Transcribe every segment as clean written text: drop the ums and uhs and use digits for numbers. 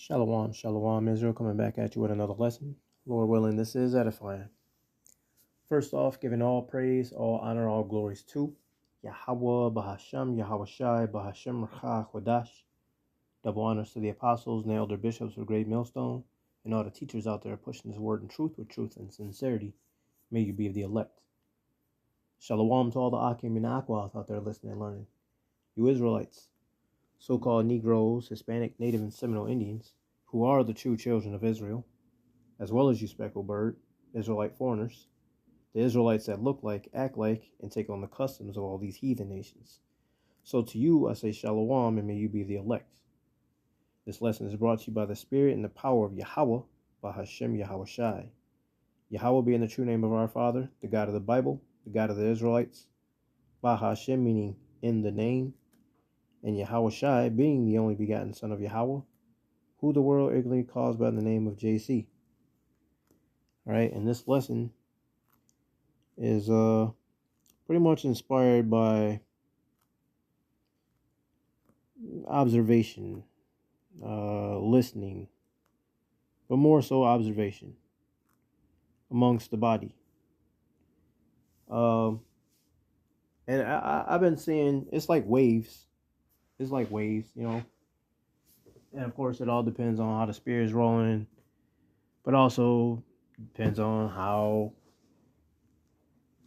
Shalom, shalom, Israel, coming back at you with another lesson. Lord willing, this is edifying. First off, giving all praise, all honor, all glories to Yahawah, Bahasham, Yahawashi, Bahasham, Rachah, Wadash. Double honors to the apostles and the elder bishops of Great Millstone, and all the teachers out there pushing this word in truth with truth and sincerity. May you be of the elect. Shalom to all the Akim and Akwath out there listening and learning. You Israelites, so-called Negroes, Hispanic, Native, and Seminole Indians, who are the true children of Israel, as well as you speckled bird, Israelite foreigners, the Israelites that look like, act like, and take on the customs of all these heathen nations. So to you I say shalom, and may you be the elect. This lesson is brought to you by the Spirit and the power of Yahawah, by Hashem Yahawashi. Yahawah being the true name of our Father, the God of the Bible, the God of the Israelites, by Hashem meaning in the name, and Yahawashi being the only begotten Son of Yahawah, who the world ignorantly calls by the name of JC. All right, and this lesson is pretty much inspired by observation, listening, but more so observation amongst the body. And I've been seeing it's like waves. It's like waves, And of course, it all depends on how the spirit is rolling, but also depends on how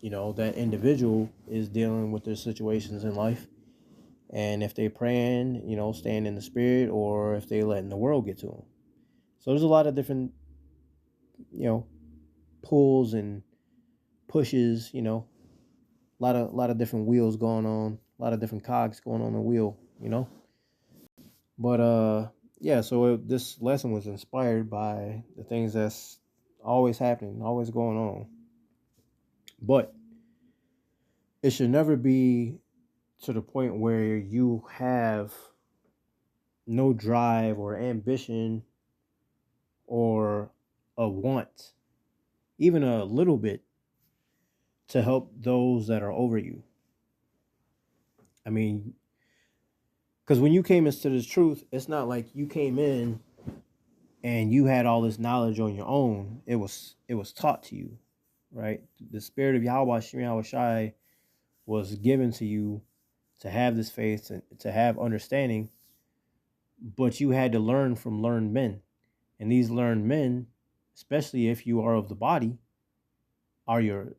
that individual is dealing with their situations in life, and if they praying, staying in the spirit, or if they letting the world get to them. So there's a lot of different pulls and pushes, a lot of different wheels going on, a lot of different cogs going on the wheel, but yeah, so this lesson was inspired by the things that's always happening, always going on, but it should never be to the point where you have no drive or ambition or a want, even a little bit, to help those that are over you. I mean, because when you came into this truth, it's not like you came in and you had all this knowledge on your own. It was taught to you, right? The spirit of Yahawashi was given to you to have this faith and to have understanding, but you had to learn from learned men. And these learned men, especially if you are of the body, are your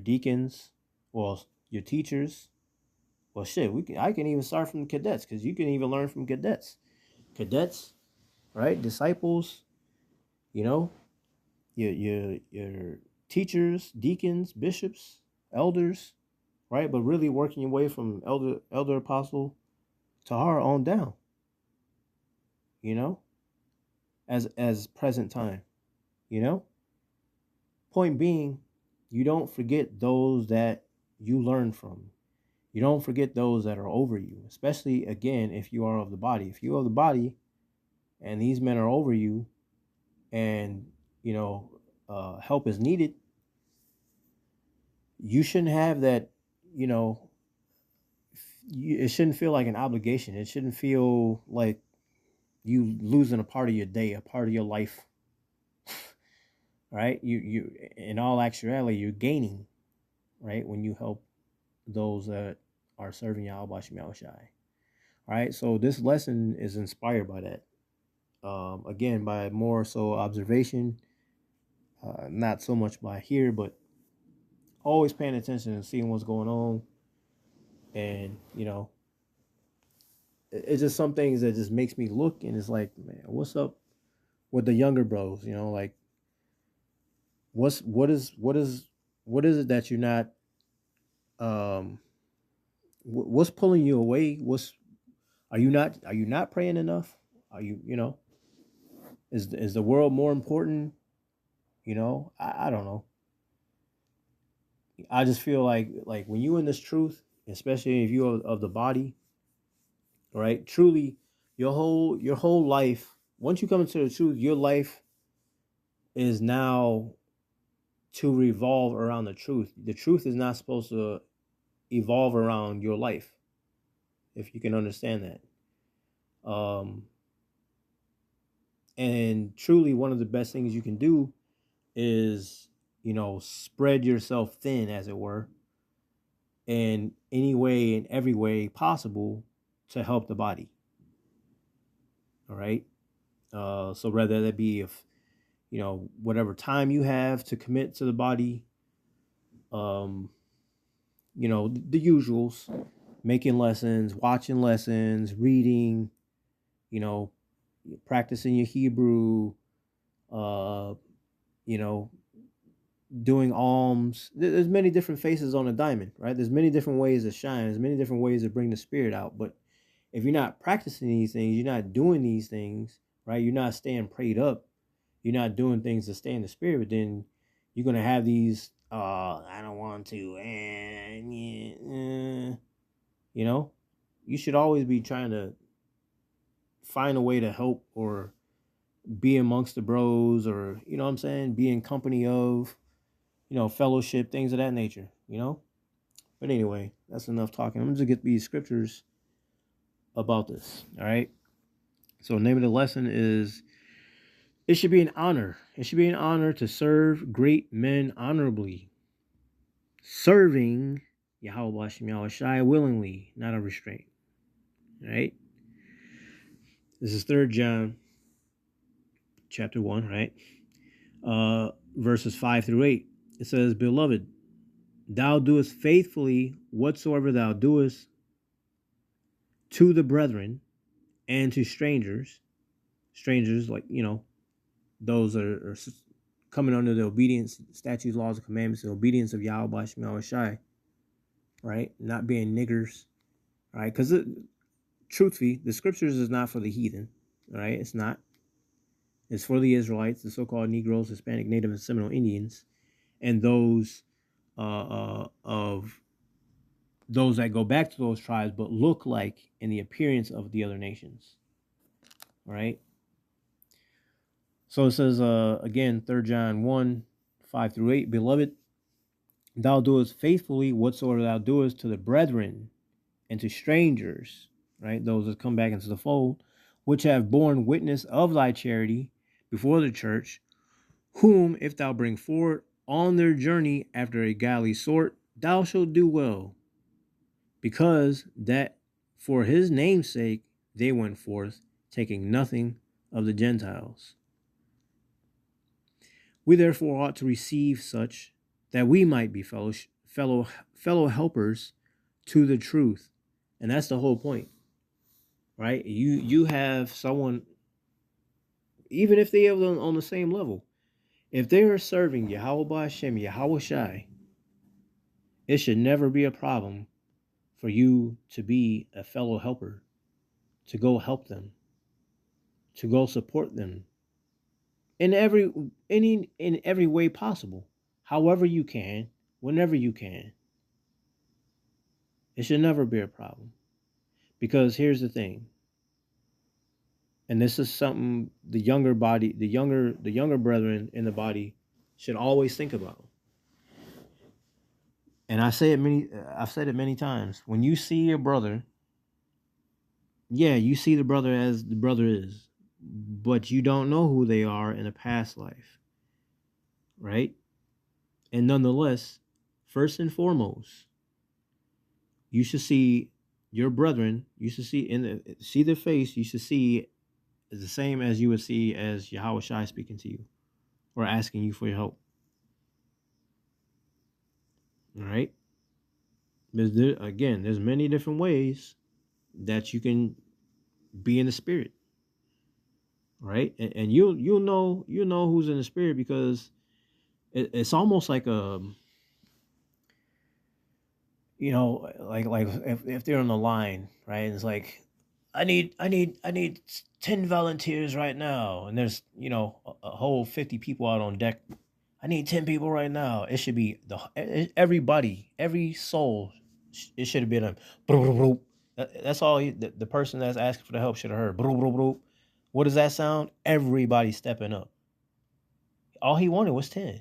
deacons, well, your teachers. Well, shit, I can even start from cadets, because you can even learn from cadets, right? Disciples, your teachers, deacons, bishops, elders, right? But really working your way from elder apostle Tahar on down, as present time, Point being, you don't forget those that you learn from. You don't forget those that are over you, especially, again, if you are of the body. If you are of the body and these men are over you and, help is needed, you shouldn't have that, it shouldn't feel like an obligation. It shouldn't feel like you losing a part of your day, a part of your life, right? You in all actuality, you're gaining, right, when you help those that are serving Yahawashi. All right, so this lesson is inspired by that. Again, by more so observation, not so much by here, but always paying attention and seeing what's going on. And, it's just some things that just makes me look, and it's like, man, what's up with the younger bros? Like, what is it that you're not, what's pulling you away? Are you not praying enough? Are you, is the world more important? I don't know. I just feel like when you in this truth, especially if you're of the body, right? Truly, your whole life, once you come into the truth, your life is now to revolve around the truth. The truth is not supposed to evolve around your life, if you can understand that. And truly, one of the best things you can do is, spread yourself thin, as it were, in any way, in every way possible to help the body. All right. So whether that be if, whatever time you have to commit to the body, the usuals, making lessons, watching lessons, reading, practicing your Hebrew, uh, you know, doing alms. There's many different faces on a diamond, right? There's many different ways to shine. There's many different ways to bring the spirit out. But if you're not practicing these things, you're not doing these things, right? You're not staying prayed up. You're not doing things to stay in the spirit. Then you're gonna have these. I don't want to. You should always be trying to find a way to help or be amongst the bros, or what I'm saying, be in company of, fellowship, things of that nature. But anyway, that's enough talking. I'm just gonna get these scriptures about this. All right. So the name of the lesson is, it should be an honor. It should be an honor to serve great men honorably. Serving Yahawashi willingly, not a restraint. All right. This is 3 John chapter 1, right? Verses 5 through 8. It says, Beloved, thou doest faithfully whatsoever thou doest to the brethren and to strangers. Strangers, like, those are coming under the obedience, statutes, laws, and commandments, the obedience of Yahawashi, right? Not being niggers, right? Because truthfully, the scriptures is not for the heathen, right? It's not. It's for the Israelites, the so-called Negroes, Hispanic, Native, and Seminole Indians, and those of those that go back to those tribes but look like in the appearance of the other nations. All right. So it says again, 3 John 1, 5 through 8, Beloved, thou doest faithfully whatsoever thou doest to the brethren and to strangers, right? Those that come back into the fold, which have borne witness of thy charity before the church, whom if thou bring forward on their journey after a godly sort, thou shalt do well, because that for his name's sake they went forth, taking nothing of the Gentiles. We therefore ought to receive such, that we might be fellow helpers to the truth. And that's the whole point, right? You have someone, even if they are on the same level, if they are serving Yahawah Hashem, Yahawashi, it should never be a problem for you to be a fellow helper, to go help them, to go support them in every way possible, however you can, whenever you can. It should never be a problem. Because here's the thing, and this is something the younger brethren in the body should always think about. And I've said it many times. When you see your brother, yeah, you see the brother as the brother is, but you don't know who they are in a past life, right? And nonetheless, first and foremost, you should see your brethren. You should see their face. You should see is the same as you would see as Yahawashi speaking to you or asking you for your help. All right. There's many different ways that you can be in the spirit. Right. And you'll know who's in the spirit, because it's almost like like if they're on the line, right? And it's like, I need 10 volunteers right now, and there's a whole 50 people out on deck. I need 10 people right now. It should be everybody, every soul. It should have been a. That's all. The person that's asking for the help should have heard. What does that sound? Everybody stepping up. All he wanted was 10.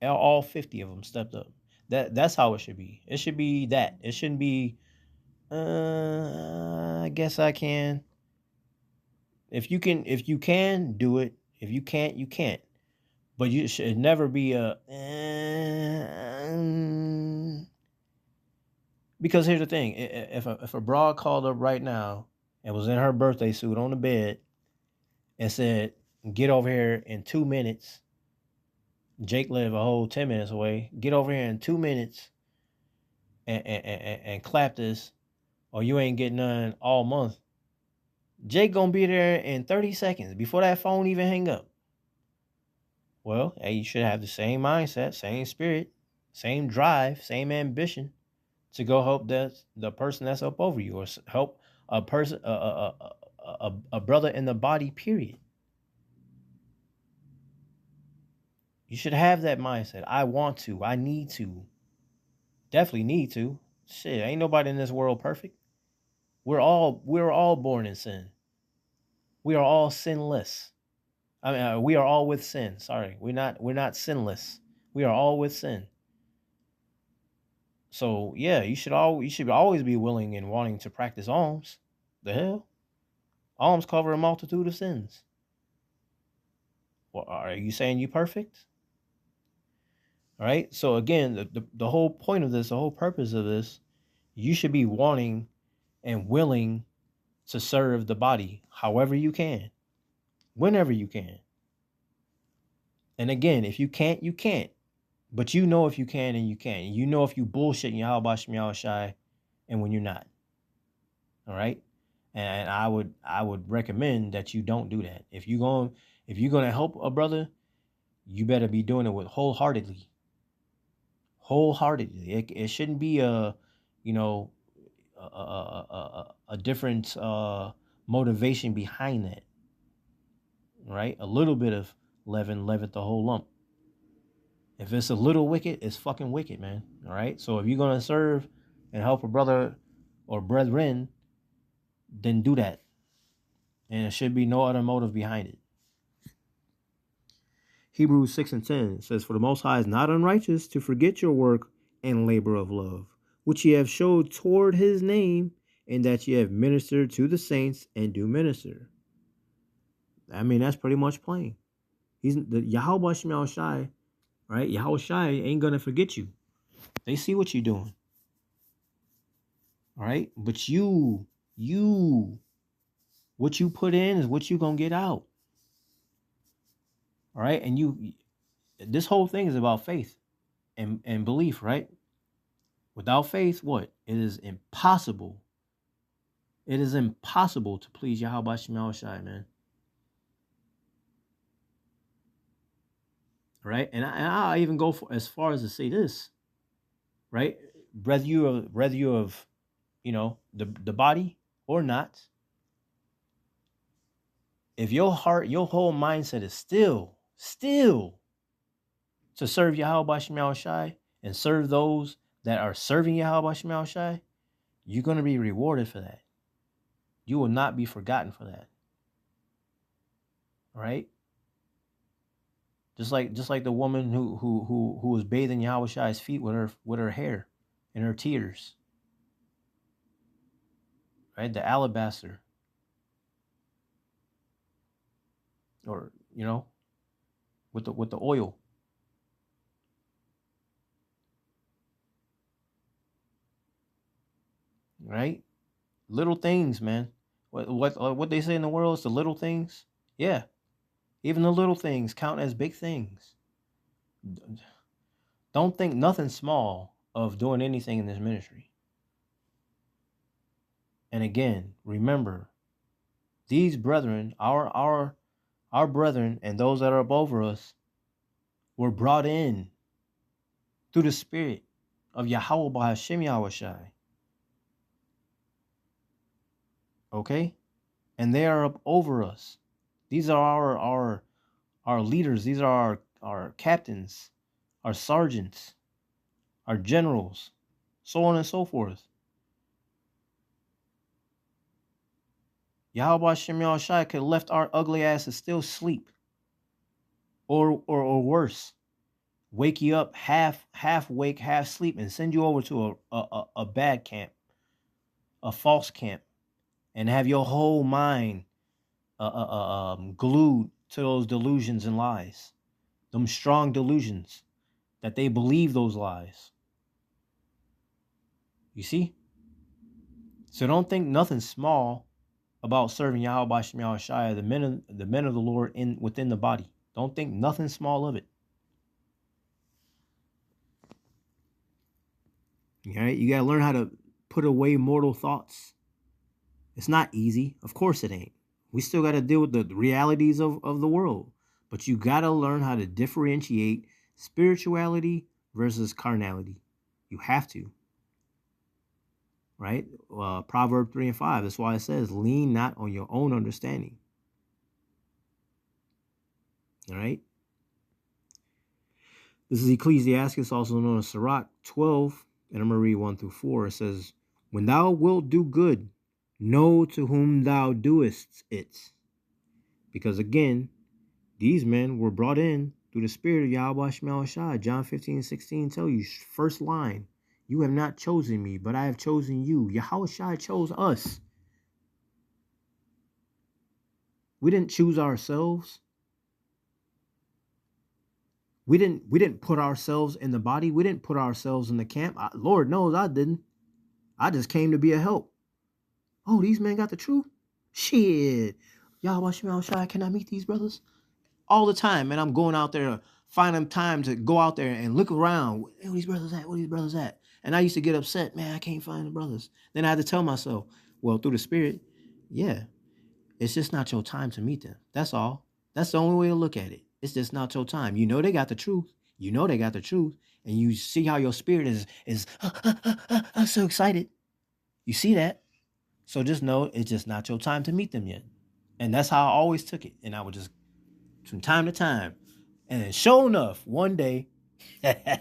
All 50 of them stepped up. That's how it should be. It should be that. It shouldn't be. I guess I can. If you can do it. If you can't, you can't. But you should never be because here's the thing: if a broad called up right now and was in her birthday suit on the bed and said, "Get over here in 2 minutes," Jake live a whole 10 minutes away. Get over here in 2 minutes and clap this, or you ain't getting none all month. Jake gonna be there in 30 seconds before that phone even hang up. Well, hey, you should have the same mindset, same spirit, same drive, same ambition to go help the person that's up over you, or help a person, a brother in the body. Period. You should have that mindset. I want to. I need to. Definitely need to. Shit, ain't nobody in this world perfect. We're all born in sin. We are all sinless. I mean, we are all with sin. Sorry, we're not sinless. We are all with sin. So yeah, you should always be willing and wanting to practice alms. The hell, alms cover a multitude of sins. Well, are you saying you perfect? All right. So again, the whole point of this, the whole purpose of this, you should be wanting and willing to serve the body however you can, whenever you can. And again, if you can't, you can't. But you know if you can and you can. You know if you bullshit Yahawashi and when you're not. All right? And I would recommend that you don't do that. If you're gonna help a brother, you better be doing it with wholeheartedly. Wholeheartedly. It shouldn't be a different motivation behind that. Right? A little bit of leaven the whole lump. If it's a little wicked, it's fucking wicked, man. All right? So if you're going to serve and help a brother or brethren, then do that. And there should be no other motive behind it. Hebrews 6:10 says, "For the Most High is not unrighteous to forget your work and labor of love, which ye have showed toward his name, and that ye have ministered to the saints and do minister." I mean, that's pretty much plain. He's the Yahawashi, right? Yahawashi ain't gonna forget you. They see what you're doing. All right? But you, what you put in is what you gonna get out. All right? And this whole thing is about faith and belief, right? Without faith, what? It is impossible. It is impossible to please Yahawashi, man. Right? And I even go as far as to say this, right? Whether you of the body or not, if your heart, your whole mindset is still to serve Yahawashi and serve those that are serving Yahawashi, you're going to be rewarded for that. You will not be forgotten for that. Right? Just like the woman who was bathing Yahawashi's feet with her hair and her tears. Right? The alabaster. Or, with the oil. Right? Little things, man. What they say in the world is the little things. Yeah. Even the little things count as big things. Don't think nothing small of doing anything in this ministry. And again, remember, these brethren, our brethren and those that are above us, were brought in through the spirit of Yahawah Hashem Yahawashi. Okay? And they are up over us. These are our leaders. These are our captains, our sergeants, our generals, so on and so forth. Yahawashi Hashem Yahawashi could have left our ugly asses still sleep. Or worse, wake you up half wake, half sleep, and send you over to a bad camp, a false camp, and have your whole mind glued to those delusions and lies, them strong delusions that they believe those lies. You see? So don't think nothing small about serving Yahawashi Yahawashi, the men of the Lord within the body. Don't think nothing small of it. All right, you gotta learn how to put away mortal thoughts. It's not easy, of course it ain't. We still gotta deal with the realities of the world, but you gotta learn how to differentiate spirituality versus carnality. You have to. Right? Proverb 3 and 5. That's why it says, lean not on your own understanding. All right? This is Ecclesiastes, also known as Sirach 12, and I'm going to read 1 through 4. It says, when thou wilt do good, know to whom thou doest it. Because again, these men were brought in through the spirit of Yahawashi. John 15:16 tell you, first line, you have not chosen me, but I have chosen you. Yahawashi chose us. We didn't choose ourselves. We didn't put ourselves in the body. We didn't put ourselves in the camp. Lord knows I didn't. I just came to be a help. Oh, these men got the truth? Shit. Yahawashi, can I meet these brothers? All the time, man. I'm going out there, finding time to go out there and look around. Where these brothers at? Where these brothers at? And I used to get upset. Man, I can't find the brothers. Then I had to tell myself, well, through the spirit, yeah, it's just not your time to meet them. That's all. That's the only way to look at it. It's just not your time. You know they got the truth. You know they got the truth. And you see how your spirit is I'm so excited. You see that? So just know it's just not your time to meet them yet. And that's how I always took it. And I would just, from time to time. And then sure enough, one day, a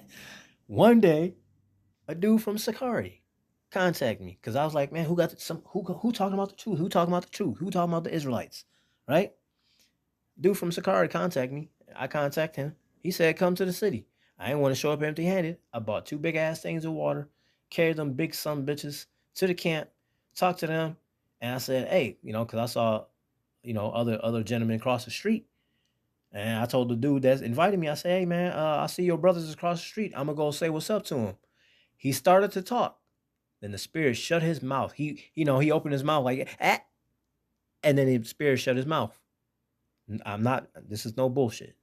dude from Sakari contacted me. Because I was like, man, who talking about the truth? Who talking about the truth? Who talking about the Israelites? Right? Dude from Sakari contacted me. I contact him. He said, come to the city. I didn't want to show up empty-handed. I bought 2 big-ass things of water, carried them big son bitches to the camp, talked to them, and I said, hey, because I saw, other gentlemen across the street. And I told the dude that's invited me, I said, hey, man, I see your brothers across the street. I'm going to go say what's up to him. He started to talk. Then the spirit shut his mouth. He opened his mouth like, ah, and then the spirit shut his mouth. This is no bullshit.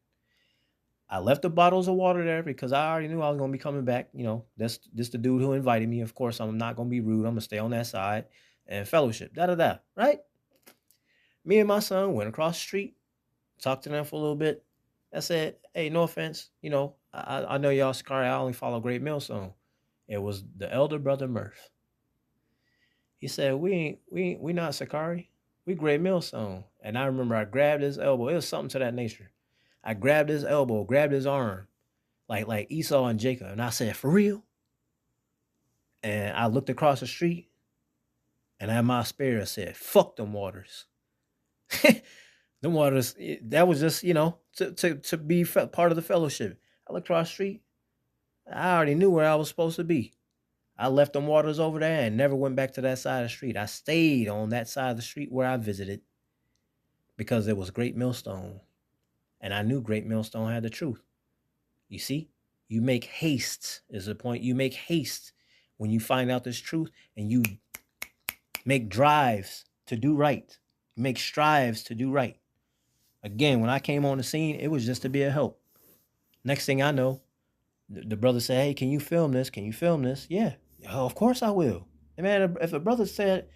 I left the bottles of water there because I already knew I was going to be coming back. This the dude who invited me. Of course, I'm not going to be rude. I'm going to stay on that side and fellowship. Right? Me and my son went across the street, talked to them for a little bit. I said, hey, no offense. I know y'all Sakari. I only follow Great Millstone. It was the elder brother Murph. He said, we not Sakari. We Great Millstone. And I remember I grabbed his elbow. It was something to that nature. I grabbed his elbow, grabbed his arm, like Esau and Jacob. And I said, for real? And I looked across the street, and in my spirit said, fuck them waters. Them waters, that was just, to be part of the fellowship. I looked across the street. I already knew where I was supposed to be. I left them waters over there and never went back to that side of the street. I stayed on that side of the street where I visited because it was Great Millstone. And I knew Great Millstone had the truth. You see, you make haste is the point. You make haste when you find out this truth, and you make drives to do right. You make strives to do right. Again, when I came on the scene, it was just to be a help. Next thing I know, the brother said, hey, can you film this? Can you film this? Yeah. Oh, of course I will. And man, if a brother said,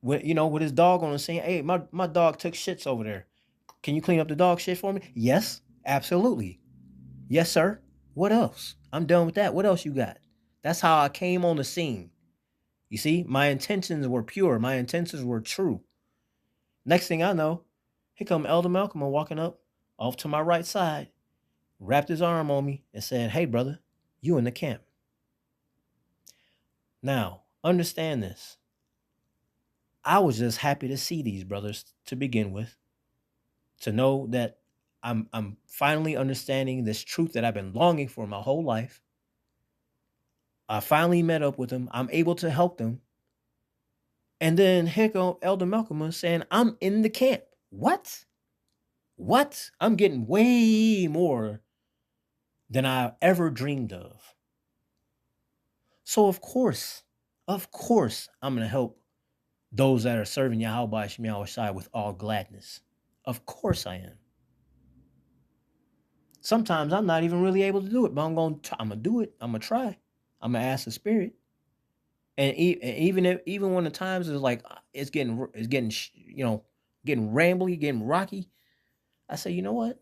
with his dog on the scene, hey, my dog took shits over there. Can you clean up the dog shit for me? Yes, absolutely. Yes, sir. What else? I'm done with that. What else you got? That's how I came on the scene. You see, my intentions were pure. My intentions were true. Next thing I know, here come Elder Malcolm walking up off to my right side, wrapped his arm on me and said, hey, brother, you in the camp. Now, understand this. I was just happy to see these brothers to begin with, to know that I'm finally understanding this truth that I've been longing for my whole life. I finally met up with them. I'm able to help them. And then here go Elder Malcolm is saying, I'm in the camp. What? What? I'm getting way more than I ever dreamed of. So of course, I'm going to help those that are serving Yahawashi with all gladness. Of course I am. Sometimes I'm not even really able to do it, but I'm going to do it. I'm going to try. I'm going to ask the spirit. And even when the times is like getting getting rambly, getting rocky, I say, you know what?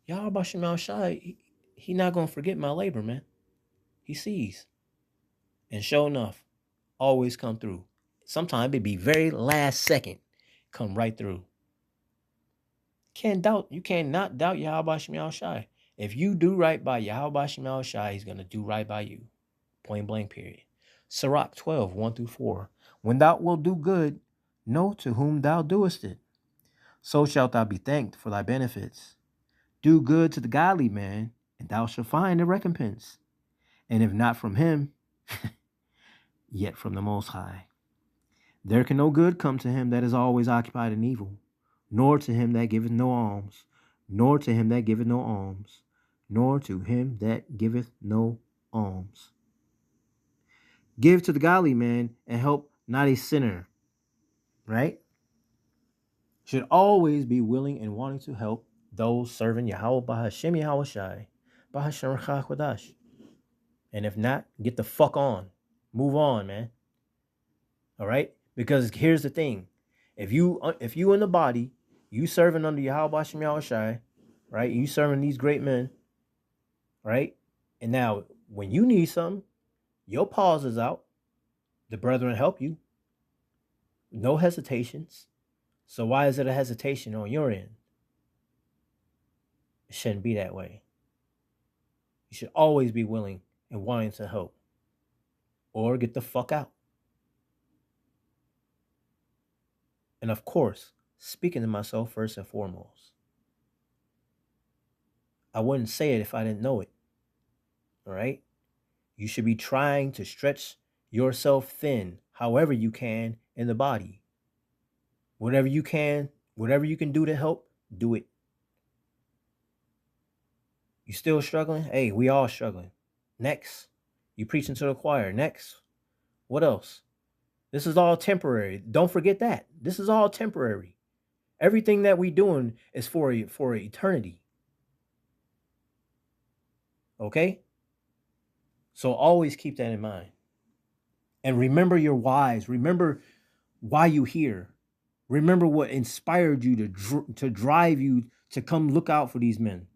Yahawashi, he not going to forget my labor, man. He sees. And sure enough, always come through. Sometimes it be very last second, come right through. You cannot doubt Yahawah Shai. If you do right by Yahawah Shai, he's gonna do right by you. Point blank, period. Sirach 12, 1-4. When thou wilt do good, know to whom thou doest it. So shalt thou be thanked for thy benefits. Do good to the godly man, and thou shalt find a recompense. And if not from him, yet from the Most High. There can no good come to him that is always occupied in evil, nor to him that giveth no alms, nor to him that giveth no alms, nor to him that giveth no alms. Give to the godly man and help not a sinner, right? Should always be willing and wanting to help those serving Yahawah Bahashem Yahawashi, Bahashem Chakwadash. And if not, get the fuck on. Move on, man. All right? Because here's the thing. If you in the body, you serving under Yahawah Yahawashi, right? You serving these great men, right? And now when you need something, your pause is out. The brethren help you. No hesitations. So why is it a hesitation on your end? It shouldn't be that way. You should always be willing and wanting to help. Or get the fuck out. And of course, speaking to myself first and foremost. I wouldn't say it if I didn't know it. All right? You should be trying to stretch yourself thin however you can in the body. Whatever you can do to help, do it. You still struggling? Hey, we all struggling. Next. You preaching to the choir. Next. What else? This is all temporary. Don't forget that. This is all temporary. Everything that we doing is for eternity. Okay? So always keep that in mind. And remember your whys. Remember why you here. Remember what inspired you to drive you to come look out for these men.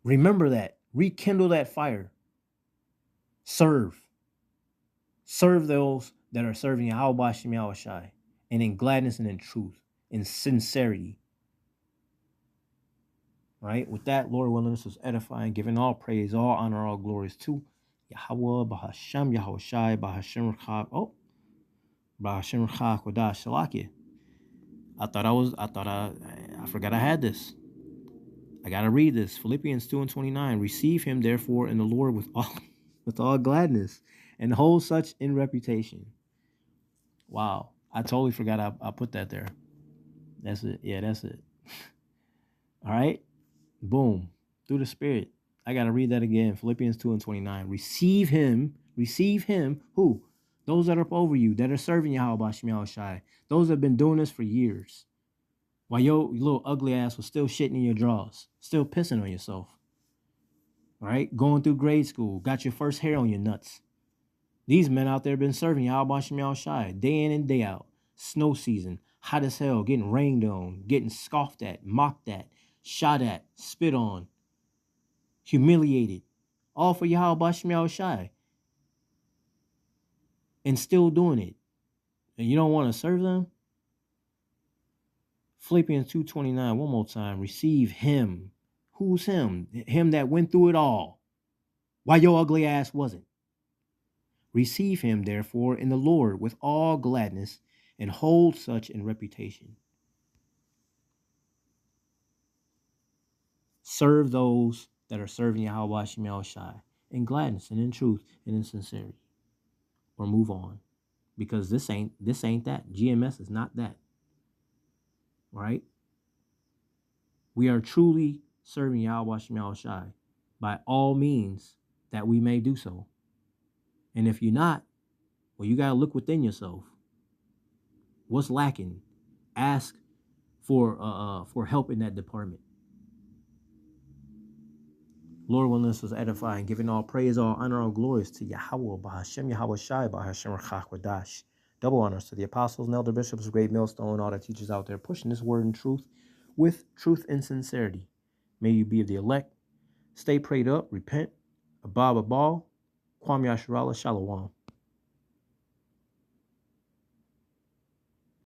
Remember that. Rekindle that fire. Serve. Serve those that are serving Yahawashi Yahawashi, and in gladness and in truth, in sincerity. Right? With that, Lord willing, this was edifying, giving all praise, all honor, all glories to Yahawah, Bahashem, Yahawashi, Bahashem Rachak. Oh, Bahashem Rachak Wadash Shalakia. I forgot I had this. I gotta read this. Philippians 2:29. Receive him therefore in the Lord with all gladness, and hold such in reputation. Wow. I totally forgot I put that there. That's it. Yeah, that's it. All right. Boom. Through the Spirit. I gotta read that again. Philippians 2:29. Receive him. Who? Those that are up over you, that are serving Yahawashi Yahawashi. Those that have been doing this for years. While your little ugly ass was still shitting in your drawers, still pissing on yourself. All right, going through grade school, got your first hair on your nuts. These men out there been serving Yahawashi Yahawashi day in and day out. Snow season, hot as hell, getting rained on, getting scoffed at, mocked at, shot at, spit on, humiliated, all for Yahawashi Yahawashi, and still doing it. And you don't want to serve them? Philippians 2:29, one more time. Receive him. Who's him? Him that went through it all. Why your ugly ass wasn't. Receive him, therefore, in the Lord with all gladness, and hold such in reputation. Serve those that are serving Yahawashi Yahawashi in gladness and in truth and in sincerity. Or move on. because this ain't that. GMS is not that. Right? We are truly serving Yahawashi Yahawashi by all means that we may do so. And if you're not, well, you gotta look within yourself. What's lacking? Ask for help in that department. Lord, willing, this was edifying, giving all praise, all honor, all glories to Yahawah, Bahashem Yahawashi, Bahashem Rachach. Double honors to the apostles and elder bishops, great millstone, all the teachers out there pushing this word in truth with truth and sincerity. May you be of the elect. Stay prayed up, repent, abab, Kwam Yasharala, Shalom.